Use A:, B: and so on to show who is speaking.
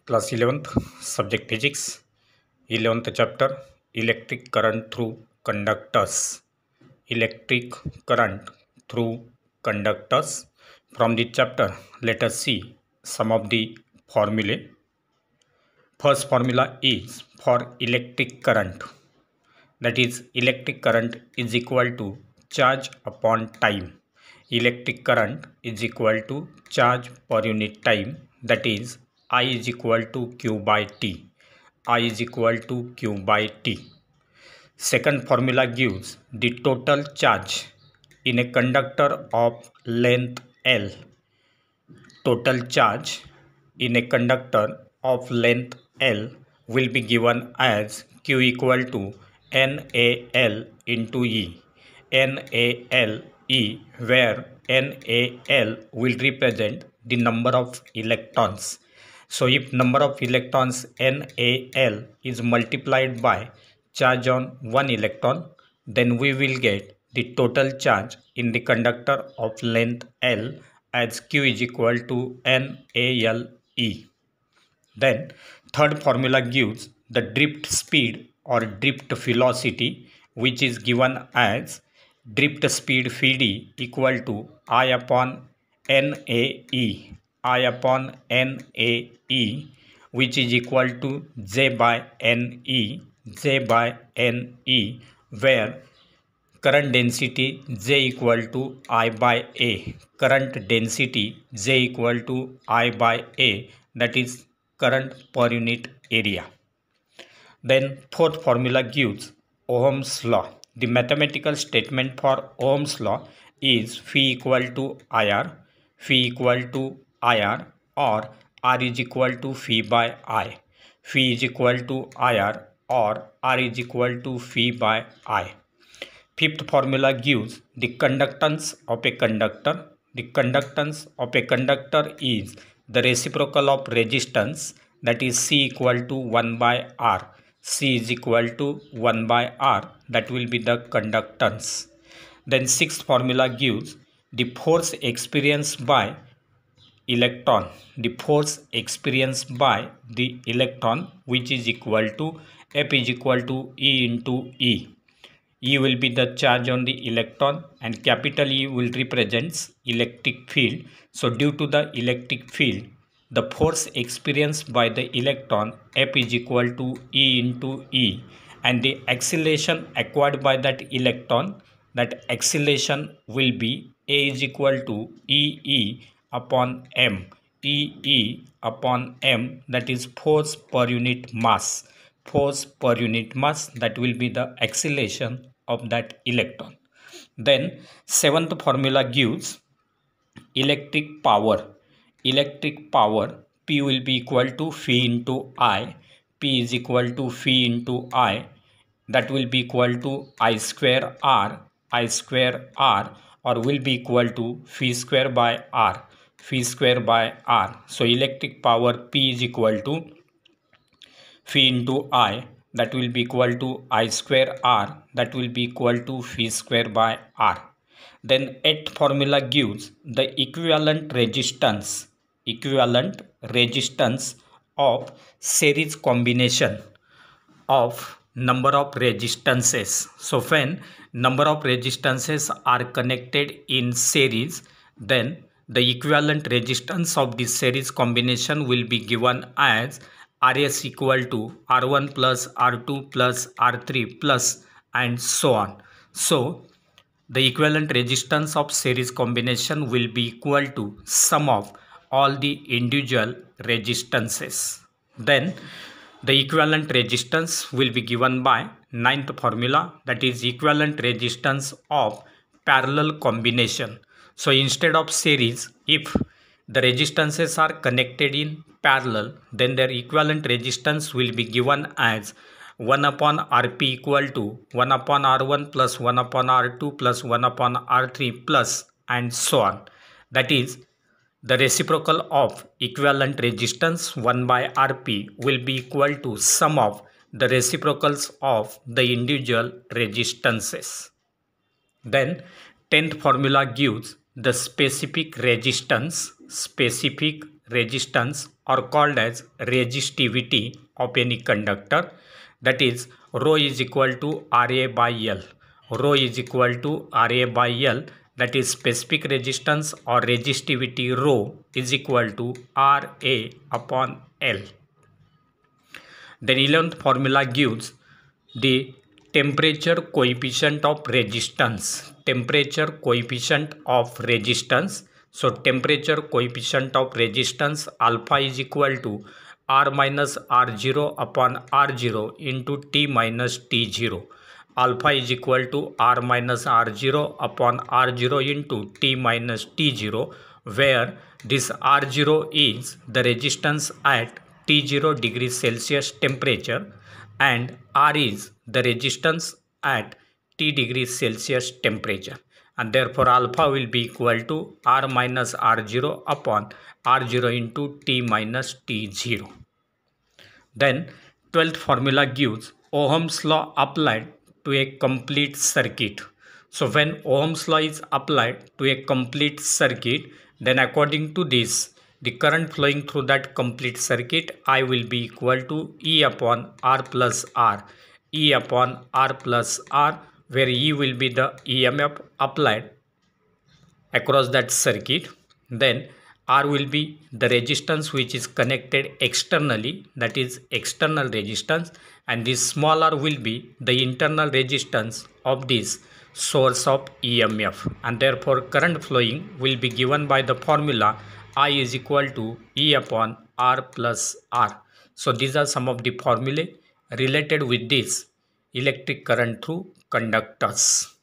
A: Class 11th, Subject Physics, 11th chapter, Electric current through conductors. Electric current through conductors. From the chapter, let us see some of the formulae. First formula is for electric current. That is, electric current is equal to charge upon time. Electric current is equal to charge per unit time. That is, I is equal to Q by T. I is equal to Q by T. Second formula gives the total charge in a conductor of length L. Total charge in a conductor of length L will be given as Q equal to NaL into E. NaLE, where NaL will represent the number of electrons. So if number of electrons NaL is multiplied by charge on one electron, then we will get the total charge in the conductor of length L as Q is equal to NaLE. Then third formula gives the drift speed or drift velocity, which is given as drift speed Vd equal to I upon NaE. I upon NaE, which is equal to J by Ne. J by Ne, where current density J equal to I by A. Current density J equal to I by A, that is current per unit area. Then fourth formula gives Ohm's law. The mathematical statement for Ohm's law is phi equal to IR, phi equal to IR, or R is equal to phi by I. Phi is equal to IR or R is equal to phi by I. Fifth formula gives the conductance of a conductor. The conductance of a conductor is the reciprocal of resistance, that is C equal to 1 by R. C is equal to 1 by R, that will be the conductance. Then sixth formula gives the force experienced by electron. The force experienced by the electron, which is equal to F is equal to E into E. E will be the charge on the electron and capital E will represents electric field. So due to the electric field, the force experienced by the electron F is equal to E into E, and the acceleration acquired by that electron, that acceleration will be A is equal to E upon M. E upon M, that is force per unit mass. Force per unit mass, that will be the acceleration of that electron. Then seventh formula gives electric power. Electric power P will be equal to phi into I. P is equal to phi into I, that will be equal to I square R. I square R, or will be equal to phi square by R. Phi square by R. So electric power P is equal to phi into I, that will be equal to I square R, that will be equal to phi square by R. Then eighth formula gives the equivalent resistance of series combination of number of resistances. So when number of resistances are connected in series, then the equivalent resistance of the series combination will be given as Rs equal to R1 plus R2 plus R3 plus and so on. So the equivalent resistance of series combination will be equal to sum of all the individual resistances. Then the equivalent resistance will be given by ninth formula, that is equivalent resistance of parallel combination. So instead of series, if the resistances are connected in parallel, then their equivalent resistance will be given as 1 upon Rp equal to 1 upon R1 plus 1 upon R2 plus 1 upon R3 plus and so on. That is, the reciprocal of equivalent resistance 1 by Rp will be equal to sum of the reciprocals of the individual resistances. Then 10th formula gives the specific resistance resistance or called as resistivity of any conductor. That is, rho is equal to Ra by L. Rho is equal to Ra by L. That is, specific resistance or resistivity rho is equal to Ra upon L. Then 11th formula gives the temperature coefficient of resistance. Temperature coefficient of resistance. So temperature coefficient of resistance alpha is equal to R minus R0 upon R0 into T minus T0. Alpha is equal to R minus R0 upon R0 into T minus T0, where this R0 is the resistance at T0 degrees Celsius temperature and R is the resistance at T degrees Celsius temperature, and therefore alpha will be equal to R minus R0 upon R0 into T minus T0. Then 12th formula gives Ohm's law applied to a complete circuit. So when Ohm's law is applied to a complete circuit, then according to this, the current flowing through that complete circuit I will be equal to E upon R plus R. E upon R plus R, where E will be the EMF applied across that circuit. Then R will be the resistance which is connected externally, that is external resistance, and this small r will be the internal resistance of this source of EMF, and therefore current flowing will be given by the formula I is equal to E upon R plus R. So these are some of the formulae related with this electric current through conductors.